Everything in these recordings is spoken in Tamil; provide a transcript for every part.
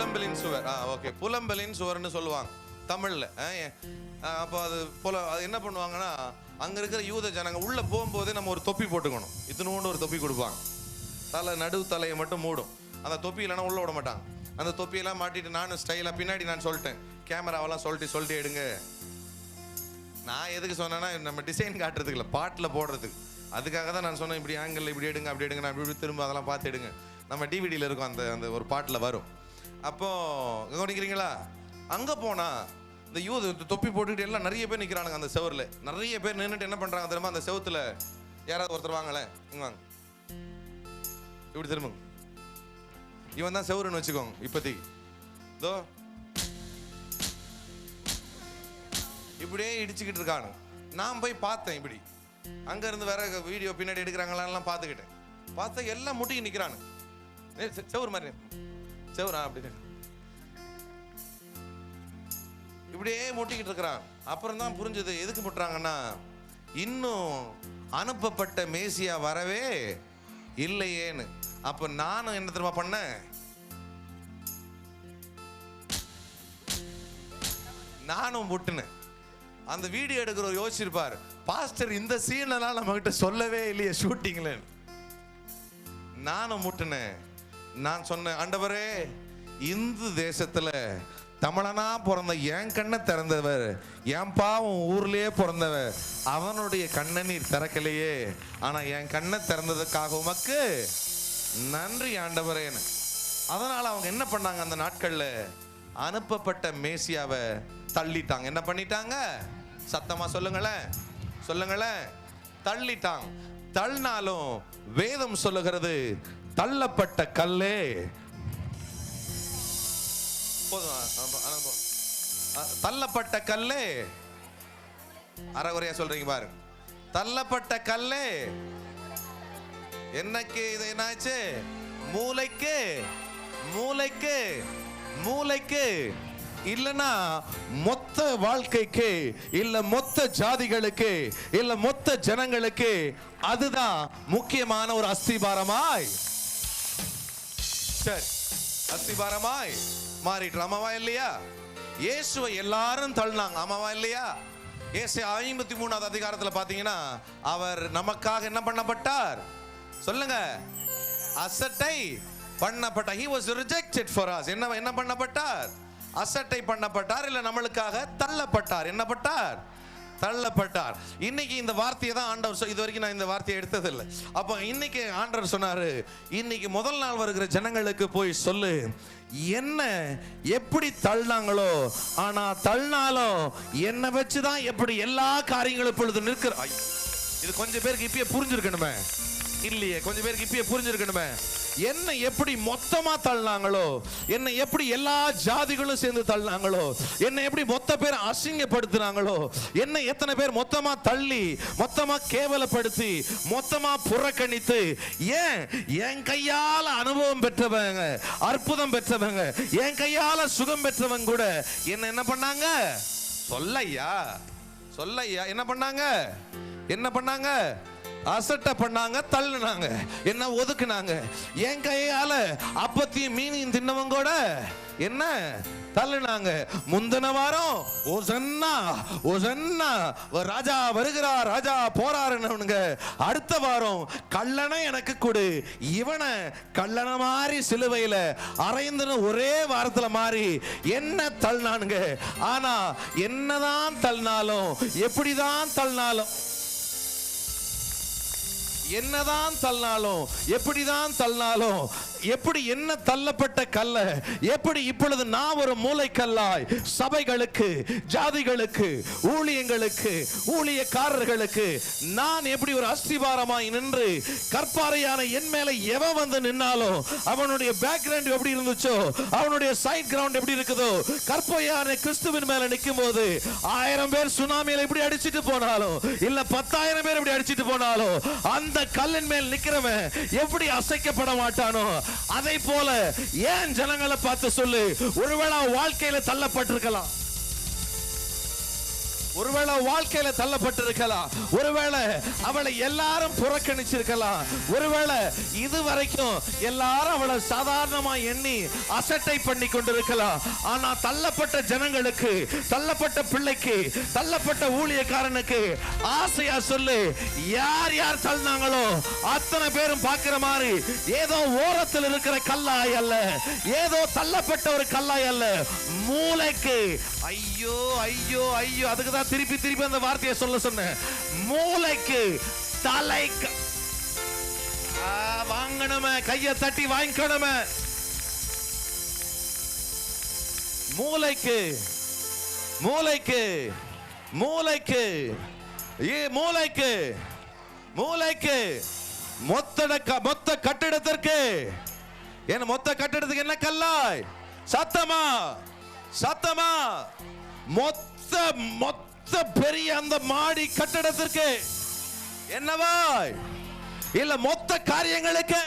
புலம்பலின் சுவர். ஓகே, புலம்பலின் சுவர்னு சொல்லுவாங்க தமிழ்ல. அப்போ அது என்ன பண்ணுவாங்கன்னா, அங்க இருக்கிற யூத ஜனங்க உள்ள போகும்போதே நம்ம ஒரு தொப்பி போட்டுக்கணும். இத்தினோண்டு ஒரு தொப்பி கொடுப்பாங்க, நடுவு தலையை மட்டும் மூடும். அந்த தொப்பி இல்லைன்னா உள்ள விட மாட்டாங்க. அந்த தொப்பியெல்லாம் மாட்டிட்டு நானும் ஸ்டைலாக பின்னாடி நான் சொல்லிட்டேன், கேமராவெல்லாம் சொல்லிட்டு எடுங்க. நான் எதுக்கு சொன்னேன்னா, நம்ம டிசைன் காட்டுறதுக்கு இல்லை, பாட்டில் போடுறதுக்கு. அதுக்காக தான் நான் சொன்னேன், இப்படி ஆங்கிள் இப்படி எடுங்க, அப்படி எடுங்க, நான் இப்படி திரும்ப அதெல்லாம் பார்த்து எடுங்க. நம்ம டிவிடியில் இருக்கும், அந்த ஒரு பாட்டில் வரும். அப்போது கவனிக்கிறீங்களா, அங்கே போனால் இந்த தொப்பி போட்டுக்கிட்டு எல்லாம் நிறைய பேர் நிற்கிறானுங்க அந்த செவரில். நிறைய பேர் நின்றுட்டு என்ன பண்ணுறாங்க தெரியுமா, அந்த செவத்தில் யாராவது ஒருத்தர் வாங்கலை, இங்கே வாங்க, இப்படி திரும்புங்க. இவன் தான் செவருன்னு வச்சுக்கோங்க. இப்போதைக்கு இதோ இப்படியே இடிச்சுக்கிட்டு இருக்கானு. நான் போய் பார்த்தேன், இப்படி அங்கேருந்து வேற வீடியோ பின்னாடி எடுக்கிறாங்களான்லாம் பார்த்துக்கிட்டேன். பார்த்தா எல்லாம் முட்டிக்கு நிற்கிறானு. செவரு மாதிரி செவரா அப்படி இப்படியே முட்டிக்கிட்டு இருக்கிறான். அப்புறம் தான் புரிஞ்சது எதுக்கு முட்டுறாங்கன்னா, இன்னும் அனுப்பப்பட்ட மேசியா வரவே இல்லையேன்னு. அப்ப நானும் என்ன தெரியுமா பண்ணேன், நானும் முட்டினேன். அந்த வீடியோ எடுக்கிறவர் யோசிச்சிருப்பார், பாஸ்டர் இந்த சீனெல்லாம் நம்ம கிட்ட சொல்லவே இல்லையே ஷூட்டிங்ல. நானும் முட்டினேன். நான் சொன்னேன், ஆண்டவரே, இந்து தேசத்துல தமிழனா பிறந்த என் கண்ணை திறந்தவர், என் பாவம் ஊர்லயே பிறந்தவர், அவனுடைய கண்ணை நீர் திறக்கலையே, ஆனா என் கண்ணை திறந்ததுக்காக உமக்கு நன்றி ஆண்டவரேன்னு. அதனால அவங்க என்ன பண்ணாங்க, அந்த நாட்கள்ல அனுப்பப்பட்ட மேசியாவை தள்ளிட்டாங்க. என்ன பண்ணிட்டாங்க, சத்தமா சொல்லுங்களேன், சொல்லுங்களேன், தள்ளிட்டாங்க. தள்ளினாலும் வேதம் சொல்லுகிறது, தள்ளப்பட்ட கல்லே தள்ளப்பட்ட கல்லே, அறகுறையா சொல்றீங்க பாரு, தள்ளப்பட்ட கல்லே என்னக்கு இது என்னாச்சு, மூளைக்கு மூளைக்கு மூளைக்கு இல்லனா மொத்த வாழ்க்கைக்கு, இல்ல மொத்த ஜாதிகளுக்கு, இல்ல மொத்த ஜனங்களுக்கு அதுதான் முக்கியமான ஒரு அஸ்திபாரமாய், சரி அஸ்திபாரமாய் மாறிட்டு. ஆமாவா இல்லையா? இயேசுவை எல்லாரும் தள்ளினாங்க, ஆமாவா இல்லையா? ஏசாயா 53வது அதிகாரத்துல பாத்தீங்கன்னா, அவர் நமக்காக என்ன பண்ணப்பட்டார் சொல்லுங்க, அசட்டை பண்ணப்பட்டார். he was rejected for us. என்ன பண்ணப்பட்டார், அசட்டை பண்ணப்பட்டார், இல்ல நம்மளுக்காக தள்ளப்பட்டார். என்னப்பட்டார், தள்ளப்பட்டார். இன்னைக்கு இந்த வார்த்தையை தான் ஆண்டவர், இது வரைக்கும் நான் இந்த வார்த்தையை எடுத்ததில்லை. அப்போ இன்னைக்கு ஆண்டவர் சொன்னாரு, இன்னைக்கு முதல் நாள் வருகிற ஜனங்களுக்கு போய் சொல்லு, என்ன எப்படி தள்ளினாங்களோ, ஆனா தள்ளினாலும் என்ன வச்சுதான் எப்படி எல்லா காரியங்களும் இப்பொழுது நிற்கிற. இது கொஞ்சம் பேருக்கு இப்பயே புரிஞ்சிருக்கணுமே, இல்லையே கொஞ்சம் பேருக்கு இப்பயே புரிஞ்சிருக்கணுமே. என்ன எப்படி மொத்தமா தள்ளினாங்களோ, என்ன எப்படி எல்லா ஜாதிகளும் சேர்ந்து தள்ளினாங்களோ, என்ன எப்படி மொத்த பேர் அசிங்கப்படுத்தினாங்களோ, என்ன எத்தனை பேர் மொத்தமா தள்ளி, மொத்தமா கேவலப்படுத்தி, மொத்தமா புறக்கணித்து, ஏன் என் கையால அனுபவம் பெற்றவங்க, அற்புதம் பெற்றவங்க, என் கையால சுகம் பெற்றவங்க கூட என்ன பண்ணாங்க, சொல்லையா சொல்லையா, என்ன பண்ணாங்க, அசட்டை பண்ணாங்க, தள்ளுனாங்க, என்ன ஒதுக்குனாங்க. என் கையால அப்பத்தையும் மீனையும் தின்னவங்க கூட என்ன தள்ளுனாங்க. முந்தின வாரம் ஓசன்னா ஓசன்னா ராஜா வருகிறார், ராஜா போறாருன்னு, அடுத்த வாரம் கள்ளனை எனக்கு கொடு, இவனை கள்ளன மாதிரி சிலுவையில அறைந்துன்னு ஒரே வாரத்துல மாறி என்ன தள்ளினானுங்க. ஆனா என்னதான் தள்ளினாலும், எப்படிதான் தள்ளினாலும், என்னதான் தள்ளினாலும், எப்படிதான் தள்ளினாலும், எப்படி என்ன தள்ளப்பட்ட கல்ல, எப்படி இப்பொழுது நான் ஒரு மூளைக்கல்லாய் சபைகளுக்கு, ஜாதிகளுக்கு, ஊழியங்களுக்கு, ஊழியக்காரர்களுக்கு நான் எப்படி ஒரு அஸ்திபாரமாய் நின்று, கற்பாறையான என் மேல எவன் வந்து நின்னாலும் அவனுடைய பேக்ரவுண்ட் எப்படி இருந்துச்சோ, அவனுடைய சைட் கிரவுண்ட் எப்படி இருக்குதோ, கற்பையான கிறிஸ்துவின் மேல நிற்கும் போது 1000 பேர் சுனாமியில எப்படி அடிச்சிட்டு போனாலும், இல்ல 10,000 பேர் எப்படி அடிச்சிட்டு போனாலும், அந்த கல்லின் மேல் நிக்கிறவன் எப்படி அசைக்கப்பட மாட்டானோ, அதை போல ஏன் ஜனங்களை பார்த்து சொல்லு, ஒருவேளை வாழ்க்கையில தள்ளப்பட்டிருக்கலாம், ஒருவேளை வாழ்க்கையில தள்ளப்பட்டிருக்கலாம், ஒருவேளை அவளை எல்லாரும் புறக்கணிச்சிருக்கலாம், ஒருவேளை இதுவரைக்கும் எல்லாரும் அவளை சாதாரணமா எண்ணி அசட்டை பண்ணி கொண்டிருக்கலாம். ஆனா தள்ளப்பட்ட ஜனங்களுக்கு, தள்ளப்பட்ட பிள்ளைக்கு, தள்ளப்பட்ட ஊழியக்காரனுக்கு ஆசையா சொல்லு, யார் யார் தள்ளினாங்களோ அத்தனை பேரும் பார்க்கிற மாதிரி ஏதோ ஓரத்தில் இருக்கிற கல்லாய் அல்ல, ஏதோ தள்ளப்பட்ட ஒரு கல்லாய் அல்ல, மூளைக்கு. ஐயோ ஐயோ ஐயோ, அதுக்கு தான் திருப்பி திருப்பி அந்த வார்த்தையை சொல்ல சொன்னேன். மூளைக்கு தலை வாங்கணுமே, கையை தட்டி வாங்கிக்கணுமே. மூளைக்கு மூளைக்கு மூளைக்கு மூளைக்கு மூளைக்கு மொத்த கட்டிடத்திற்கு என்ன, மொத்த கட்டிடத்துக்கு என்ன கல்லாய்? சத்தமா சத்தமா. மொத்த பெரிய அந்த மாடி கட்டிடத்திற்கு என்னவாய்? இல்ல மொத்த காரியங்களுக்கு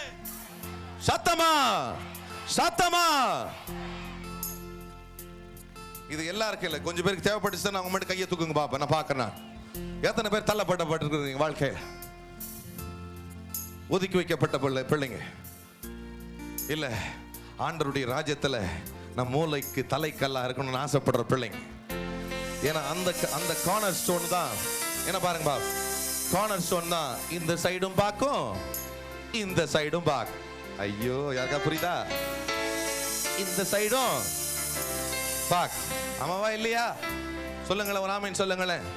சத்தமா சத்தமா. இது எல்லாருக்கும் இல்ல, கொஞ்சம் பேருக்கு தேவைப்பட்டுச்சு. அவங்க மட்டும் கையை தூக்குங்க பாப்பா, நான் பாக்குறேன். எத்தனை பேர் தள்ளப்பட்டிருக்கிறீங்க வாழ்க்கையில்? ஒதுக்கி வைக்கப்பட்ட பிள்ளைங்க இல்ல, ஆண்டவருடைய ராஜ்யத்துல நம்ம மூளைக்கு தலைக்கல்லா இருக்கணும்னு ஆசைப்படுற பிள்ளைங்க. ஏன்னா அந்த கார்னர் ஸ்டோன் தான் என்ன பாருங்க பாப், கார்னர் ஸ்டோன் தான் இந்த சைடும் பாக்கும், இந்த சைடும் பாக். ஐயோ, யாருக்கா புரியுதா? இந்த சைடும் பாக். ஆமாவா இல்லையா? சொல்லுங்களேன், ஒரு ஆமீன் சொல்லுங்களேன்,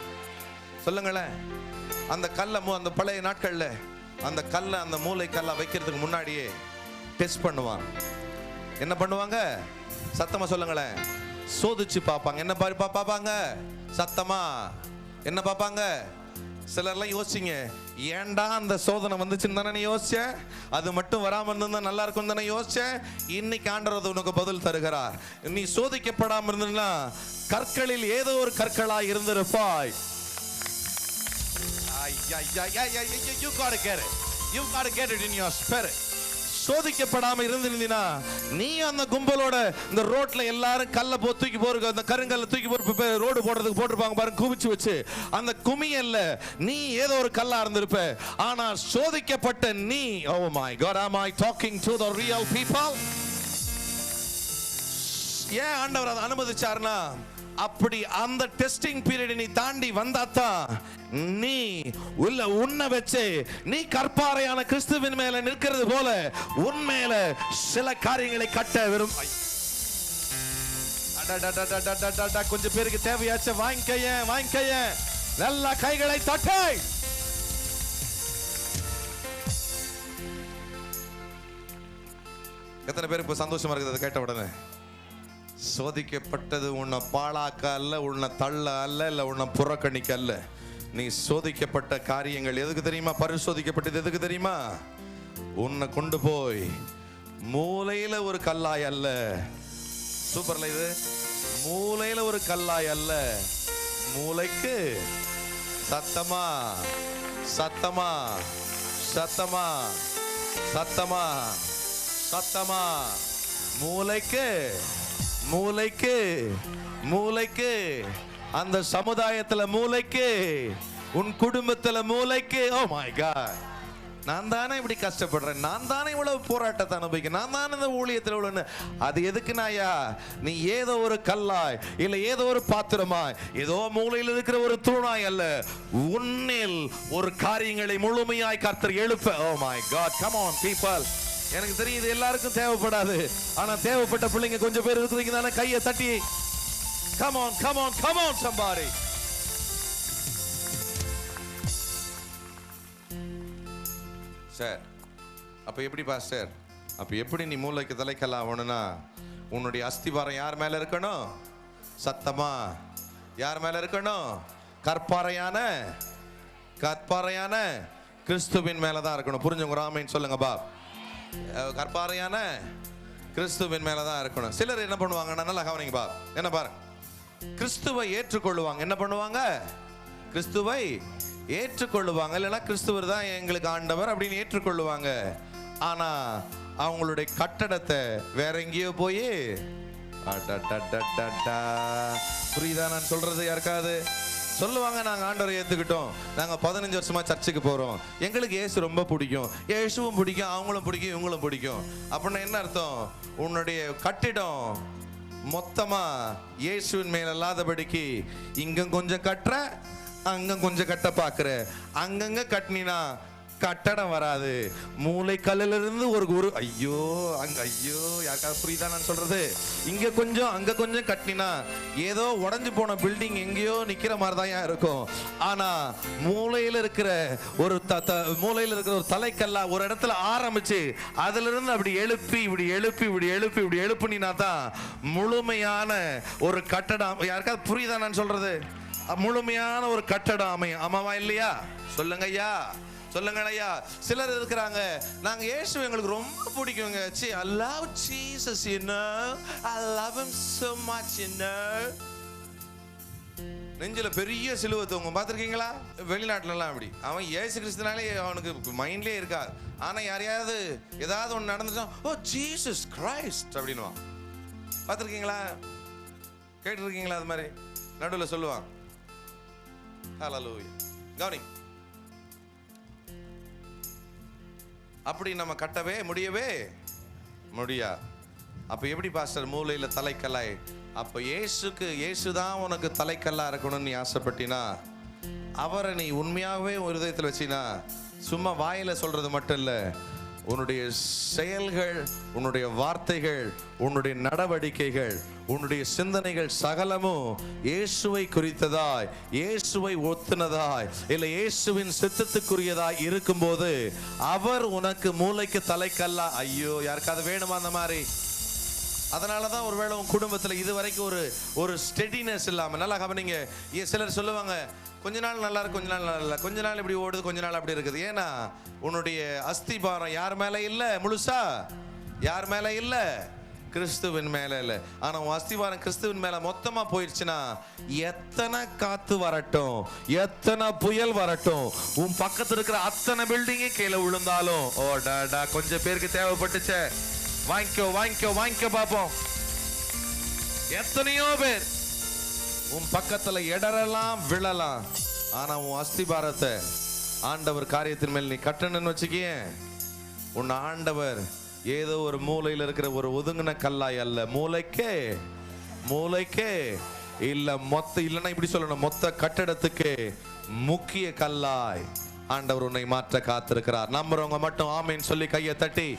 சொல்லுங்களேன். அந்த கல்லை, அந்த பழைய நாட்கள்ல அந்த கல்லை, அந்த மூளை கல்லை வைக்கிறதுக்கு முன்னாடியே டெஸ்ட் பண்ணுவாங்க. என்ன பண்ணுவாங்க? சத்தமா சொல்லுங்களேன். சோதிச்சு பார்ப்பாங்க. என்ன பார்ப்பாங்க? சத்தமா என்ன பார்ப்பாங்க? சிலர்லாம் யோசிச்சிங்க, ஏன்டா அந்த சோதனை வந்துச்சுன்னு தானே யோசிச்ச, அது மட்டும் வராம இருந்தா நல்லா இருக்கும் தானே யோசிச்ச. இன்னைக்கு ஆண்டவர் உனக்கு பதில் தருகிறார். நீ சோதிக்கப்படாம இருந்தா கற்களில் ஏதோ ஒரு கற்களா இருந்திருப்பாய். You gotta get it. You gotta get it in your spirit. சோதிக்கப்படாம இருந்திருந்தீனா நீ அந்த கும்பலோட இந்த ரோட்ல எல்லாரும் கல்ல தூக்கி போறது, அந்த கருங்கல்ல தூக்கி போட்டு ரோடு போடுறதுக்கு போட்டிருப்பாங்க பாருங்க, குவிச்சு வச்சு. அந்த குமியல்ல நீ ஏதோ ஒரு கல்லா இருந்திருப்ப. ஆனா சோதிக்கப்பட்ட நீ, oh my God, am I talking to the real people? ஏன் ஆண்டவர் அதை அனுமதிச்சார்னா, அப்படி அந்த டெஸ்டிங் பீரியட் நீ தாண்டி வந்தாதான் நீ உன்னை வச்சு நீ கற்பாறையான கிறிஸ்துவின் மேல நிற்கிறது போல உன் மேல சில காரியங்களை கட்ட விரும்ப. கொஞ்சம் பேருக்கு தேவையாச்ச வாங்கிக்கைய நல்ல கைகளை தட்டை. எத்தனை பேருக்கு இப்ப சந்தோஷமா இருக்குது அதை கேட்ட உடனே? சோதிக்கப்பட்டது உன்னை பாழாக்க அல்ல, உன்னை தள்ள அல்ல, இல்ல உன்னை புறக்கணிக்க அல்ல. நீ சோதிக்கப்பட்ட காரியங்கள் எதுக்கு தெரியுமா? பரிசோதிக்கப்பட்டது எதுக்கு தெரியுமா? உன்னை கொண்டு போய் மூலையில ஒரு கல்லாய் அல்ல. சூப்பர்ல இது. மூலையில ஒரு கல்லாய் அல்ல, மூளைக்கு சத்தமா சத்தமா சத்தமா சத்தமா சத்தமா. மூளைக்கு மூளைக்கு மூளைக்கு, அந்த சமுதாயத்துல மூளைக்கு, உன் குடும்பத்துல மூளைக்கு. ஓ மை காட், நான் தானே இப்படி கஷ்டப்படுறேன், நான் தானே இவ்வளவு போராட்டத்தை அனுபவிக்கிறேன், நான் தானே இந்த ஊழியத்தில் இவ்வளவு. அது எதுக்குனாயா? நீ ஏதோ ஒரு கல்லாய் இல்ல ஏதோ ஒரு பாத்திரமாய், ஏதோ மூலையில் இருக்கிற ஒரு தூணாய் அல்ல, உன்னில் ஒரு காரியங்களை முழுமையாய் கர்த்தர் எழுப்ப. Oh my God, come on people. எனக்கு தெரியும் இது எல்லாருக்கும் தேவைப்படாது, ஆனா தேவைப்பட்ட பிள்ளைங்க கொஞ்சம் பேர் இருக்கிறீங்க தானே, கையை தட்டி come on come on come on somebody. Sir, அப்ப எப்படி பாஸ்டர்? அப்ப எப்படி நீ மூளைக்கு தலைக்கல்லா ஆகணும்னா, உன்னுடைய அஸ்திவாரம் யார் மேல இருக்கணும்? சத்தமா யார் மேல இருக்கணும்? கற்பாறையான கிறிஸ்துவின் மேலதான் இருக்கணும். புரிஞ்சவங்க ராமேன் சொல்லுங்க பா. கற்பாறையான கிறிஸ்துவின் மேலதான் இருக்கணும். சிலர் என்ன பண்ணுவாங்க, நல்லா கவனிங்க பா, என்ன பாருங்க, கிறிஸ்துவை ஏற்றுக்கொள்ளுவாங்க. என்ன பண்ணுவாங்க? கிறிஸ்துவை ஏற்றுக்கொள்ளுவாங்க, இல்லைன்னா கிறிஸ்துவர் தான் எங்களுக்கு ஆண்டவர் அப்படின்னு ஏற்றுக்கொள்ளுவாங்க. ஆனா அவங்களுடைய கட்டடத்தை வேற எங்கேயோ போய், புரியுதா நான் சொல்றது? யாருக்காவது சொல்லுவாங்க, நாங்க ஆண்டவரை ஏத்துக்கிட்டோம், நாங்க 15 வருஷமா சர்ச்சுக்கு போறோம், எங்களுக்கு இயேசு ரொம்ப பிடிக்கும், இயேசுவும் பிடிக்கும், அவங்களும் பிடிக்கும், இவங்களும் பிடிக்கும். அப்படின்னா என்ன அர்த்தம்? உன்னுடைய கட்டிடம் மொத்தமா இயேசுவின் மேல இல்லாதபடிக்கு இங்க கொஞ்சம் கட்டுற, அங்க கொஞ்சம் கட்ட பாக்குற. அங்கங்க கட்டினா கட்டடம் வராது. மூளைக்கல்லில இருந்து ஒரு குரு, ஐயோ அங்க, ஐயோ யாருக்காவது புரியுதா நான் சொல்றது? இங்க கொஞ்சம் அங்க கொஞ்சம் கட்டினா ஏதோ உடஞ்சு போன பில்டிங் எங்கேயோ நிக்கிற மாதிரி தான் இருக்கும். ஆனா மூளையில இருக்கிற ஒரு மூளையில இருக்கிற ஒரு தலைக்கல்லா ஒரு இடத்துல ஆரம்பிச்சு அதுல இருந்து அப்படி எழுப்பி இப்படி எழுப்பி இப்படி எழுப்பி இப்படி எழுப்புனா தான் முழுமையான ஒரு கட்டடம். யாருக்காவது புரியுதா நான் சொல்றது? முழுமையான ஒரு கட்டடம் அமையும். ஆமாவா இல்லையா? சொல்லுங்க ஐயா, சொல்லுங்க ஐயா. சிலர் இருக்கிறாங்க, நாங்க இயேசு எங்களுக்கு ரொம்ப பிடிக்குங்க, I love Jesus, you know, I love him so much, you know. நெஞ்சில பெரிய சிலுவை தூங்கும், பார்த்துருக்கீங்களா? வெளிநாட்டுல எல்லாம் அப்படி அவன் இயேசு கிறிஸ்துனாலே அவனுக்கு மைண்ட்லயே இருக்கா. ஆனா யாரையாவது ஏதாவது ஒன்று நடந்துச்சா, ஓ ஜீசஸ் கிரைஸ்ட் அப்படின்னுவான். பார்த்துருக்கீங்களா? கேட்டிருக்கீங்களா? அது மாதிரி நடுவில் சொல்லுவான். ஹல்லேலூயா. கவனி, அப்படி நம்ம கட்டவே முடியவே முடியாது. அப்ப எப்படி பாஸ்டர் மூலையில தலைக்கல்லாய்? அப்ப இயேசுதான் உனக்கு தலைக்கல்லா இருக்கணும்னு நீ ஆசைப்பட்டினா, அவரை நீ உண்மையாகவே ஒரு இதயத்தில் வச்சினா, சும்மா வாயில சொல்றது மட்டும் இல்ல, உன்னுடைய செயல்கள், உன்னுடைய வார்த்தைகள், உன்னுடைய நடவடிக்கைகள், உன்னுடைய சிந்தனைகள் சகலமும் இயேசுவை குறித்ததாய், இயேசுவை ஒத்துனதாய், இல்லை இயேசுவின் சித்தத்துக்குரியதாய் இருக்கும்போது அவர் உனக்கு மூளைக்கு தலைக்கல்லா. ஐயோ யாருக்காவது வேணுமா அந்த மாதிரி? அதனாலதான் ஒருவேளை உன் குடும்பத்தில் இது வரைக்கும் ஒரு ஸ்டெடினஸ் இல்லாம, நல்லா கவனிங்க. சிலர் சொல்லுவாங்க, கொஞ்ச நாள் நல்லா இருக்கு, கொஞ்ச நாள் நல்லா இல்லை, கொஞ்ச நாள் இப்படி ஓடுது, கொஞ்ச நாள் அப்படி இருக்குது. ஏன்னா உன்னுடைய அஸ்திபாரம் யார் மேல இல்ல? முழுசா யார் மேல இல்ல? கிறிஸ்துவின் மேல இல்ல. ஆனா உன் அஸ்திபாரம் கிறிஸ்துவின் மேல மொத்தமா போயிடுச்சுன்னா, எத்தனை காத்து வரட்டும், எத்தனை புயல் வரட்டும், உன் பக்கத்துல இருக்கிற அத்தனை பில்டிங்கே கீழே விழுந்தாலும், ஓ டாடா கொஞ்சம் பேருக்கு தேவைப்பட்டுச்சே, வாங்கிக்கோ வாங்கிக்கோ வாங்கிக்கோ பாப்போம். எத்தனையோ பேர் உன் பக்கத்துல இடரெல்லாம் விழலாம், ஆனா உன் அஸ்திபாரத்தை ஆண்டவர் காரியத்தின் மேல் நீ கட்டணும்னு வச்சுக்கிய, உன் ஆண்டவர் ஏதோ ஒரு மூலையில் இருக்கிற ஒரு ஒதுங்கின கல்லாய் அல்ல, மூளைக்கே இல்ல, இல்லைன்னா இப்படி சொல்லணும், மொத்த கட்டடத்துக்கு முக்கிய கல்லாய் ஆண்டவர் உன்னை மாற்ற காத்திருக்கிறார். நம்புறவங்க மட்டும் ஆமேன்னு சொல்லி கையை தட்டி,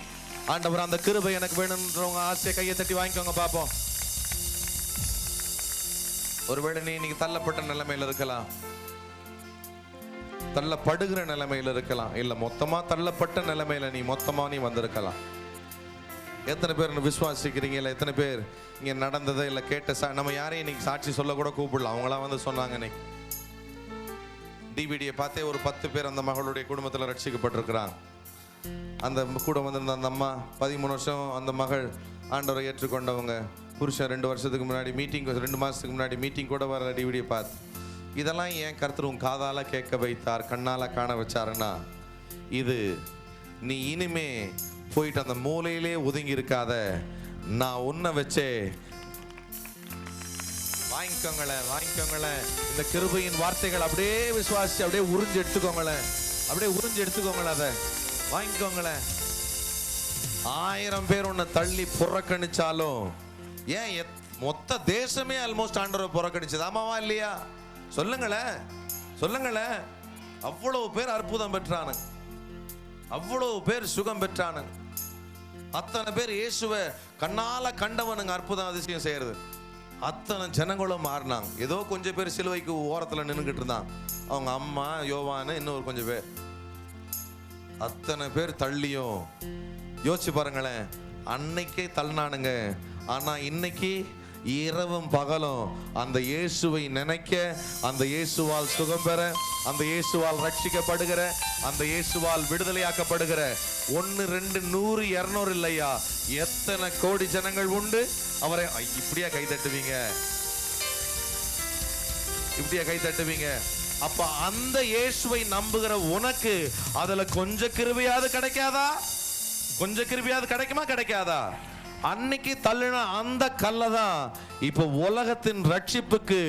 ஆண்டவர் அந்த கிருபை எனக்கு வேணும்ன்றவங்க ஆசையை கையை தட்டி வாங்கிக்கோங்க பாப்போம். ஒருவேளை நீ இன்னைக்கு தள்ளப்பட்ட நிலைமையில இருக்கலாம், தள்ளப்படுகிற நிலைமையில இருக்கலாம், இல்ல மொத்தமா தள்ளப்பட்ட நிலைமையில நீ வந்திருக்கலாம். எத்தனை பேர் விசுவாசிக்கிறீங்க? இல்லை எத்தனை பேர் இங்க நடந்ததை இல்லை கேட்ட நம்ம யாரையும் இன்னைக்கு சாட்சி சொல்ல கூட கூப்பிடலாம். அவங்களாம் வந்து சொன்னாங்க, இன்னைக்கு டிவிடியை பார்த்தே ஒரு 10 பேர் அந்த மகளுடைய குடும்பத்தில் ரட்சிக்கப்பட்டிருக்கிறாங்க. அந்த கூட வந்திருந்த அந்த அம்மா 13 வருஷம் அந்த மகள் ஆண்டவரை ஏற்றுக்கொண்டவங்க. புருஷன் 2 வருஷத்துக்கு முன்னாடி மீட்டிங், 2 மாதத்துக்கு முன்னாடி மீட்டிங் கூட வர டிவிடியை பார்த்து, இதெல்லாம் ஏன் கர்த்தர் உன் காதால கேட்க வைத்தார், கண்ணால காண வச்சாருன்னா, இது நீ இனிமே போயிட்டு அந்த மூலையிலே ஒதுங்கி இருக்காத, நான் உன்னை வச்சே வாங்கிக்கோங்களேன். இந்த கிருபையின் வார்த்தைகள் அப்படியே விசுவாசி அப்படியே உறிஞ்சு எடுத்துக்கோங்களேன், அதை வாங்கிக்கோங்களேன். 1000 பேர் உன்னை தள்ளி புறக்கணிச்சாலும், ஏன் மொத்த தேசமே ஆல்மோஸ்ட் ஆண்டவரை புறக்கணிச்சது, ஆமாவா இல்லையா? சொல்லுங்களேன். அவ்வளவு பேர் அற்புதம் பெற்றானுங்க, அவ்வளவு பேர் சுகம் பெற்றானுங்க, அத்தனை பேர் இயேசுவை கண்ணால கண்டவனுங்க, அற்புதம் அதிசயம் செய்யறது. அத்தனை ஜனங்களும் மாறினாங்க. ஏதோ கொஞ்சம் பேர் சிலுவைக்கு ஓரத்துல நின்றுகிட்டு இருந்தாங்க, அவங்க அம்மா யோவானு இன்னொரு கொஞ்சம் பேர். அத்தனை பேர் தள்ளியும் யோசிச்சு பாருங்களேன், அன்னைக்கே தள்ளினானுங்க. ஆனா இன்னைக்கு இரவும் பகலும் அந்த இயேசுவை நினைக்க, அந்த இயேசுவால் சுகம் பெற, அந்த இயேசுவால் ரட்சிக்கப்படுகிற, அந்த இயேசுவால் விடுதலையாக்கப்படுகிற 1 2 100 200 இல்லையா, எத்தனை கோடி ஜனங்கள் உண்டு. அவரை இப்படியா கை தட்டுவீங்க? அப்ப அந்த இயேசுவை நம்புகிற உனக்கு அதுல கொஞ்சம் கிருபையாவது கிடைக்காதா? கிடைக்காதா? அன்னைக்கு தள்ளின அந்த கல்லை தான் இப்ப உலகத்தின் ரட்சிப்புக்கு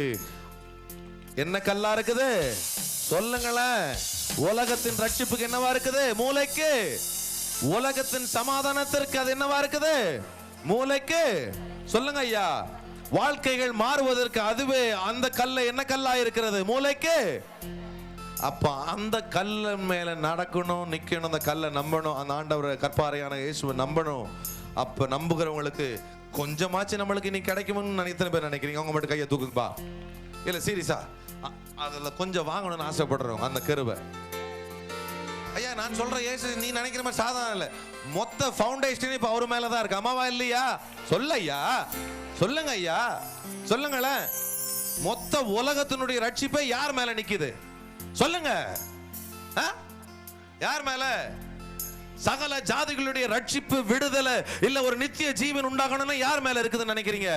என்ன கல்லா இருக்குது? சொல்லுங்களேன். உலகத்தின் ரட்சிப்புக்கு என்னவா இருக்குது? மூளைக்கு. உலகத்தின் சமாதானத்திற்கு அது என்னவா இருக்குது? மூளைக்கு. சொல்லுங்க ஐயா. வாழ்க்கைகள் மாறுவதற்கு அதுவே அந்த கல்ல என்ன கல்லா இருக்கிறது? மூளைக்கு. அப்ப அந்த கல்ல மேல நடக்கணும், நிக்கணும், அந்த கல்லை நம்பணும், அந்த ஆண்டவரை கற்பாரையான இயேசுவை நம்பணும். அப்ப நம்புகிறவங்களுக்கு கொஞ்சமாச்சு நம்மளுக்கு இன்னைக்கு கிடைக்கும்னு எத்தனை பேர் நினைக்கிறீங்க? அவங்க மட்டும் கையை தூக்குப்பா. இல்ல சீரியஸா அதுல கொஞ்சம் வாங்கணும்னு ஆசைப்படுறோம் அந்த கிருபை. ஐயா நான் சொல்ற இயேசு நீ நினைக்கிற மாதிரி சாதாரண இல்ல. மொத்த ஃபவுண்டேஷன் இப்ப அவர் மேலதான் இருக்கு. அம்மாவா இல்லையா? சொல்ல ஐயா, சொல்லுங்க ஐயா, சொல்லுங்களேன். மொத்த உலகத்தினுடைய ரட்சிப்பை யார் மேல நிக்குது? சொல்லுங்க. யார் மேல? சகல ஜாதிகளுடைய ரட்சிப்பு, விடுதலை, இல்ல ஒரு நித்திய ஜீவன் உண்டாகணும்னு யார் மேல இருக்குதுன்னு நினைக்கிறீங்க?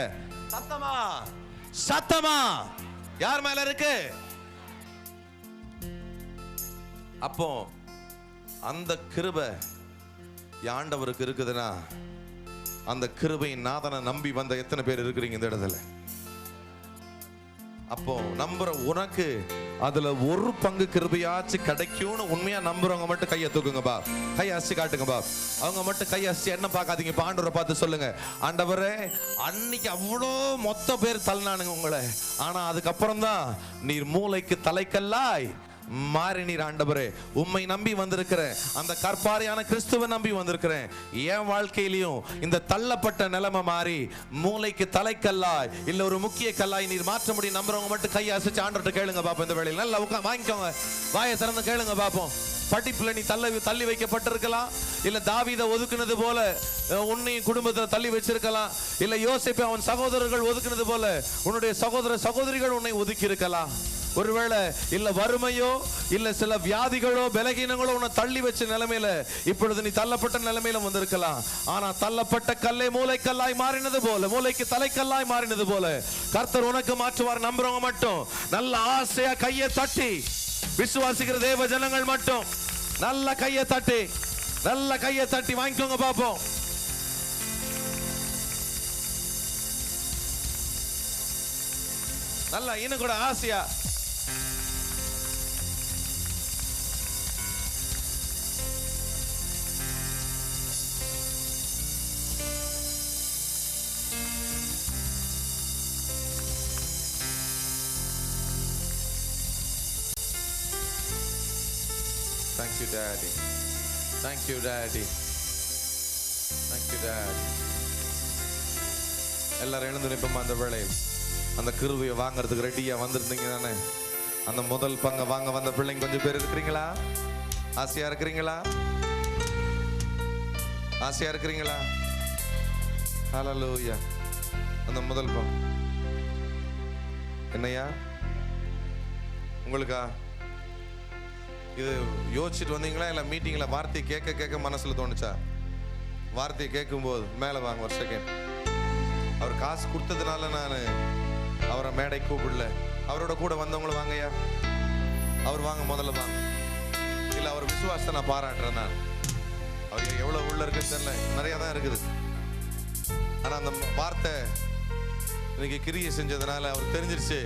சத்தமா, சத்தமா யார் மேல இருக்கு? அப்போ அந்த கிருபை ஆண்டவருக்கு இருக்குதுன்னா அந்த கிருபையின் நாதனை நம்பி வந்த எத்தனை பேர் இருக்கிறீங்க இந்த இடத்துல? அப்போ நம்புற உனக்கு அதுல ஒரு பங்கு கிருபையாச்சு கிடைக்கும்னு உண்மையா நம்புறவங்க மட்டும் கையை தூக்குங்க பா. கையை அசி காட்டுங்க பா. அவங்க மட்டும் கையை அசி என்ன பார்க்காதீங்க. ஆண்டவரை பார்த்து சொல்லுங்க, ஆண்டவரே அன்னைக்கு அவ்வளோ மொத்த பேர் தள்ளினானுங்க உங்களை, ஆனா அதுக்கப்புறம் தான் நீர் மூளைக்கு தலைக்கல்லாய் மாறி நீர். ஆண்டவரே உம்மை நம்பி வந்திருக்கிறேன், அந்த கற்பாரையான கிறிஸ்துவை நம்பி வந்திருக்கிறேன். என் வாழ்க்கையிலையும் இந்த தள்ளப்பட்ட நிலைமை மாறி மூளைக்கு தலைக்கல்லாய் இல்ல ஒரு முக்கிய கல்லாய் நீர் மாற்ற முடியும். நம்புறவங்க மட்டும் கையை அசைச்சு ஆண்டவர்கிட்ட கேளுங்க பாப்போம். இந்த வேளையில் நல்லா வாங்கிக்கோங்க, வாயை திறந்து கேளுங்க பாப்போம். படிப்புல நீ தள்ளி வைக்கப்பட்டிருக்கலாம், இல்ல தாவீதை ஒதுக்குனது போல உன்னையும் குடும்பத்தை தள்ளி வச்சிருக்கலாம், இல்ல யோசேப்பை அவன் சகோதரர்கள் ஒதுக்குனது போல உன்னுடைய சகோதர சகோதரிகள் உன்னை ஒதுக்கி இருக்கலாம். ஒருவேளை இல்ல வறுமையோ இல்ல சில வியாதிகளோ பலகீனங்களோ உன்னை தள்ளி வச்ச நிலைமையில இப்பொழுது நீ தள்ளப்பட்ட நிலைமையில வந்திருக்கலாம். ஆனா தள்ளப்பட்ட கல்லை மூளைக்கல்லாய் மாறினது போல, மூளைக்கு தலைக்கல்லாய் மாறினது போல கர்த்தர் உனக்கு மாற்றுவார். நம்புறவங்க மட்டும் நல்ல ஆசையா கையை தட்டி, விசுவாசிக்கிற தேவ ஜனங்கள் மட்டும் நல்ல கையை தட்டி, நல்ல கையை தட்டி வாங்கிக்கோங்க பாப்போம். நல்லா இன்னும் கூட ஆசையா. Thank you, Daddy. Thank you, Daddy. Thank you, Dad. எல்லாரும் எழுந்து நிற்போம். அந்த வேளையில் அந்த கிருபையை வாங்கறதுக்கு ரெடியா வந்திருந்தீங்க தானே? அந்த முதல் பங்க வாங்க வந்த பிள்ளைங்க கொஞ்சம் பேர் இருக்கிறீங்களா? ஆசையா இருக்கிறீங்களா? ஆசையா இருக்கிறீங்களா? ஹல்லேலூயா. அந்த முதல் பங்கு என்னையா உங்களுக்கா? இது யோசிச்சுட்டு வந்தீங்களா இல்லை மீட்டிங்கில் வார்த்தையை கேட்க கேட்க மனசில் தோணுச்சா? வார்த்தையை கேட்கும்போது மேலே வாங்க ஒரு செகண்ட். அவர் காசு கொடுத்ததுனால நான் அவரை மேடை கூப்பிடல. அவரோட கூட வந்தவங்களும் வாங்கய்யா, அவர் வாங்க, முதல்ல வாங்க. இல்லை அவர் விசுவாசத்தை நான் பாராட்டுறேன். நான் அவர் எவ்வளோ உள்ள இருக்குன்னு தெரியல, நிறையா தான் இருக்குது. ஆனால் அந்த வார்த்தை இன்னைக்கு கிரியை செஞ்சதுனால அவர் தெரிஞ்சிருச்சு.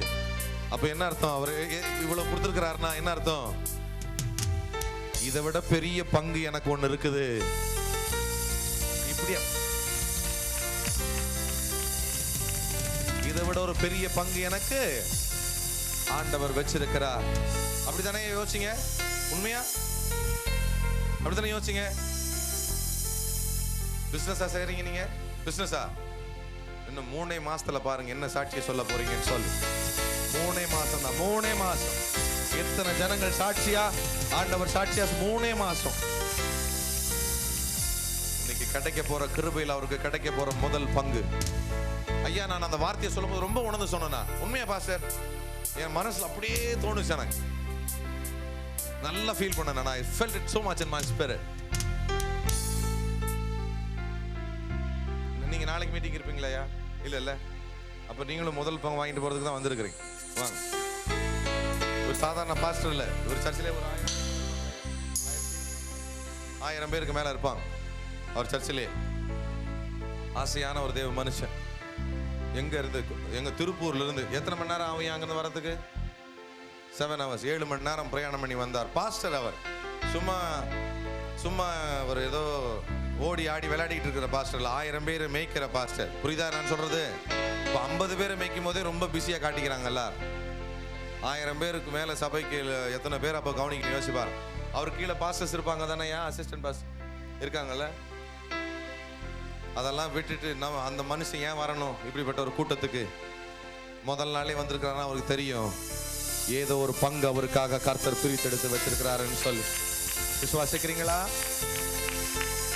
அப்போ என்ன அர்த்தம்? அவர் இவ்வளோ கொடுத்துருக்கிறாருன்னா என்ன அர்த்தம்? இதை விட பெரிய பங்கு எனக்கு ஒண்ணு இருக்குது. இப்படியா? இதை விட ஒரு பெரிய பங்கு எனக்கு ஆண்டவர் வச்சிருக்கிறார். அப்படித்தானே யோசிங்க? உண்மையா அப்படித்தானே யோசிங்க? பிசினஸா செய்றீங்க நீங்க? பிசினஸா? இன்னும் 3 மாசத்துல பாருங்க என்ன சாட்சியை சொல்ல போறீங்கன்னு சொல்லு. 3 மாசம் தான், 3 மாசம். எத்தனை ஜனங்கள் சாட்சியா, ஆண்டவர் சாட்சியா? 3 மாசம். இன்னைக்கு கிடைக்க போற கிருபையில் அவருக்கு கிடைக்க போற முதல் பங்கு. ஐயா நான் அந்த வார்த்தையை சொல்லும்போது ரொம்ப உணர்ந்து சொன்னேன். உண்மையா பாஸ்டர்? என் மனசுல அப்படியே தோணுச்சு. எனக்கு நல்லா ஃபீல் பண்ணேன். I felt it so much in my spirit. நீங்க நாளைக்கு மீட்டிங் இருப்பீங்களா? இல்ல அப்ப நீங்களும் முதல் பங்கு வாங்கிட்டு போறதுக்கு தான் வந்திருக்கிறீங்க. வாங்க. ஒரு சாதாரண பாஸ்டர் இல்ல, ஒரு சர்ச்சிலே ஒரு 1000 பேருக்கு மேல இருப்பாங்க அவர் சர்ச்சிலே. ஆசையான ஒரு தேவ மனுஷன். எங்க இருந்து? எங்க திருப்பூர்ல இருந்து. எத்தனை மணி நேரம் ஆகும் அங்கிருந்து வரதுக்கு? 7 hours 7 மணி நேரம் பிரயாணம் பண்ணி வந்தார். பாஸ்டர் அவர் சும்மா சும்மா ஒரு ஏதோ ஓடி ஆடி விளையாடிட்டு இருக்கிற பாஸ்டர் இல்லை, 1000 பேர் மேய்க்கிற பாஸ்டர். புரியுதா நான் சொல்றது? இப்போ 50 பேரை மேய்க்கும் போதே ரொம்ப பிஸியாக காட்டிக்கிறாங்கல்ல. 1000 பேருக்கு மேலே சபைக்கு எத்தனை பேர் அப்போ கவனிக்க யோசிப்பார். அவர் கீழே பாஸ்டர்ஸ் இருப்பாங்க தானே, ஏன் அசிஸ்டன்ட் பாஸ்டர் இருக்காங்கல்ல. அதெல்லாம் விட்டுட்டு நம்ம அந்த மனுஷன் ஏன் வரணும் இப்படிப்பட்ட ஒரு கூட்டத்துக்கு? முதல் நாளே வந்திருக்கிறாருன்னா அவருக்கு தெரியும் ஏதோ ஒரு பங்கு அவருக்காக கர்த்தர் பிரித்தெடுத்து வச்சிருக்கிறாருன்னு சொல்லி. விசுவாசிக்கிறீங்களா?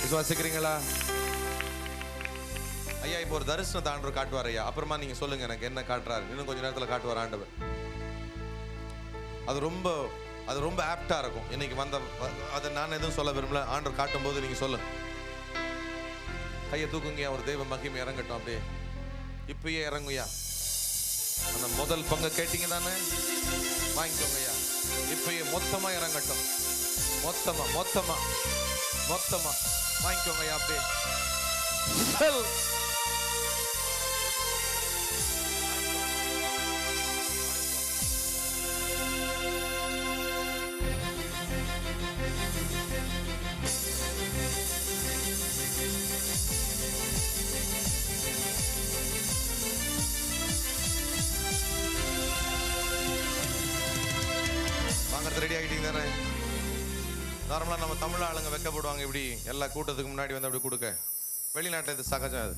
விசுவாசிக்கிறீங்களா? ஐயா இப்போ ஒரு தரிசனத்தை ஆண்டவர் காட்டுவார் ஐயா, அப்புறமா நீங்க சொல்லுங்க எனக்கு என்ன காட்டுறாரு. இன்னும் கொஞ்ச நேரத்தில் காட்டுவார் ஆண்டவர். அது ரொம்ப ஆப்டா இருக்கும். இன்னைக்கு வந்த அதை நான் எதுவும் சொல்ல விரும்பல. ஆண்டவர் காட்டும் போது நீங்க சொல்லுங்க. கையை தூக்குங்க, ஒரு தெய்வ மகிமை இறங்கட்டும். அப்படியே இப்பயே இறங்குயா. அந்த முதல் பங்கு கேட்டீங்க தானே, வாங்கிக்கோங்க ஐயா. இப்பயே மொத்தமா இறங்கட்டும். மொத்தமா மொத்தமா மொத்தமா வாங்கிக்கோங்க ஐயா. அப்படியே வாங்கறது ரெடி ஆகிட்டீங்க தானே? நார்மலாக நம்ம தமிழ் ஆளுங்க வெக்கப்படுவாங்க இப்படி எல்லா கூட்டத்துக்கு முன்னாடி வந்து அப்படி கொடுக்க. வெளிநாட்டு இது சகஜம். அது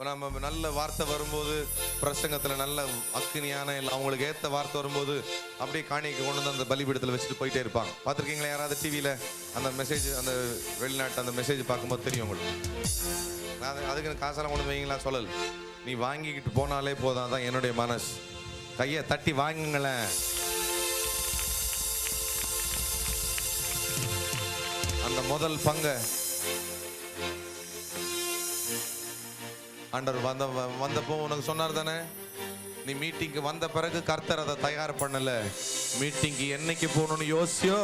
நம்ம நல்ல வார்த்தை வரும்போது பிரசங்கத்தில் நல்ல அக்னியான இல்லை அவங்களுக்கு ஏற்ற வார்த்தை வரும்போது அப்படியே காணிக்கு கொண்டு வந்து அந்த பலிபீடத்தில் வச்சுட்டு போயிட்டே இருப்பாங்க. பார்த்துருக்கீங்களா யாராவது டிவியில் அந்த மெசேஜ், அந்த வெளிநாட்டு அந்த மெசேஜ் பார்க்கும்போது தெரியும் உங்களுக்கு. நான் அதுக்கு காசெல்லாம் கொண்டு வைங்களா சொல்லலை. நீ வாங்கிக்கிட்டு போனாலே போதான் தான் என்னுடைய மனசு. கையை தட்டி வாங்குங்களேன். அந்த முதல் பங்க ஆண்டவர் வந்தப்போ உனக்கு சொன்னார் தானே, நீ மீட்டிங்க்கு வந்த பிறகு கர்த்தர் அதை தயார் பண்ணல. மீட்டிங்க்கு என்னைக்கு போகணும்னு யோசியோ.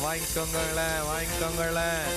வாங்கிக்கோங்களேன் வாங்கிக்கோங்களேன்.